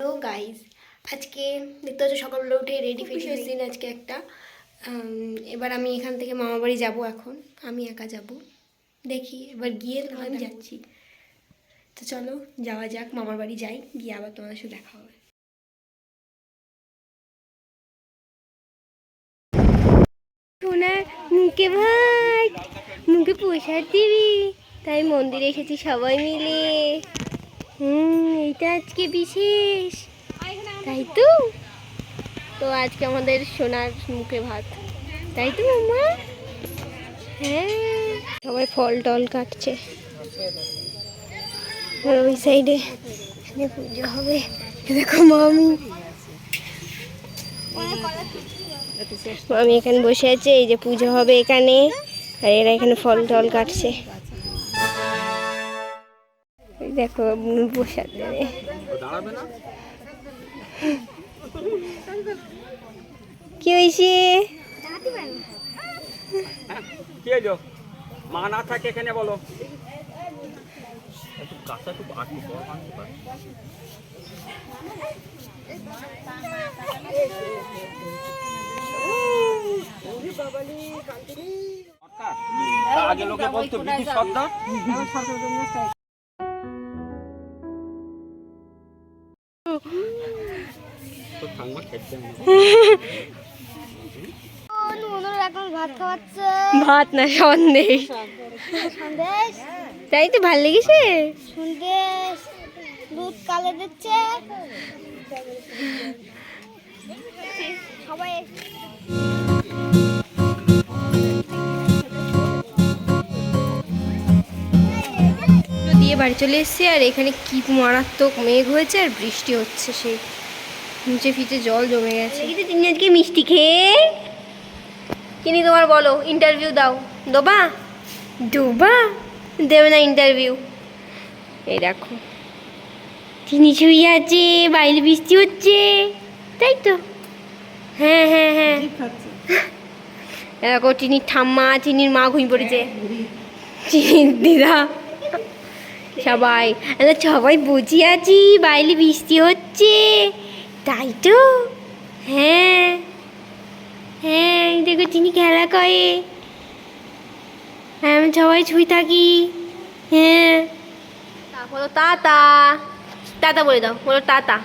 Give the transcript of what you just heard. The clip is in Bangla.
হ্যালো গাইস, আজকে দেখতে হচ্ছে সকালবেলা উঠে রেডি ফেডির দিন আজকে একটা। এবার আমি এখান থেকে মামা বাড়ি যাবো। এখন আমি একা যাব, দেখি এবার গিয়ে আমি যাচ্ছি। তো চলো যাওয়া যাক, মামার বাড়ি যাই, গিয়ে আবার তোমাদের সাথে দেখা হবে। সোনার মুখে ভাই, মুখে প্রসাদ দিবি, তাই মন্দিরে এসেছি সবাই মিলে। এইটা আজকে বিশেষ, তাই তো। তো আজকে আমাদের সোনার মুখে ভাত, তাই তো মামা? হ্যাঁ, সবাই ফল টল কাটছে। আর ওই সাইডে পুজো হবে, দেখো মামি মামি এখানে বসে আছে। এই যে পুজো হবে এখানে, আর এরা এখানে ফল টল কাটছে। দেখো প্রসাদ দেবে। কি হয়েছে? মা না থাকে এখানে বলো। আগে লোকে বলতো বিদ্যুৎ সর্দার। ভাত না সন্দেশ, তাই তো ভাল লেগেছে। সন্দেশ দুধ কালে দিচ্ছে সবাই। দিয়ে বাড়ি চলে এসেছি, আর এখানে কি মারাত্মক মেঘ হয়েছে আর বৃষ্টি হচ্ছে, সেই নিচে ফিচে জল জমে গেছে। তুমি আজকে মিষ্টি খেয়ে কিনি তোমার, বলো ইন্টারভিউ দাও। দেবা ডোবা দেবে না ইন্টারভিউ। এই দেখো চিনি ছুঁয়ে আছে, বাইরে বৃষ্টি হচ্ছে, তাই তো। হ্যাঁ হ্যাঁ হ্যাঁ, দেখো চিনির ঠাম্মা, চিনির মা ঘুমিয়ে পড়েছে, চিনির দিদা, সবাই সবাই বুঝি আছি, বাইরে বৃষ্টি হচ্ছে, তাই তো। হ্যাঁ হ্যাঁ, দেখো চিনি খেলা করে, হ্যাঁ আমি সবাই ছুঁই থাকি। হ্যাঁ, বলো টাটা, টাটা বলে দাও, বলো টাটা।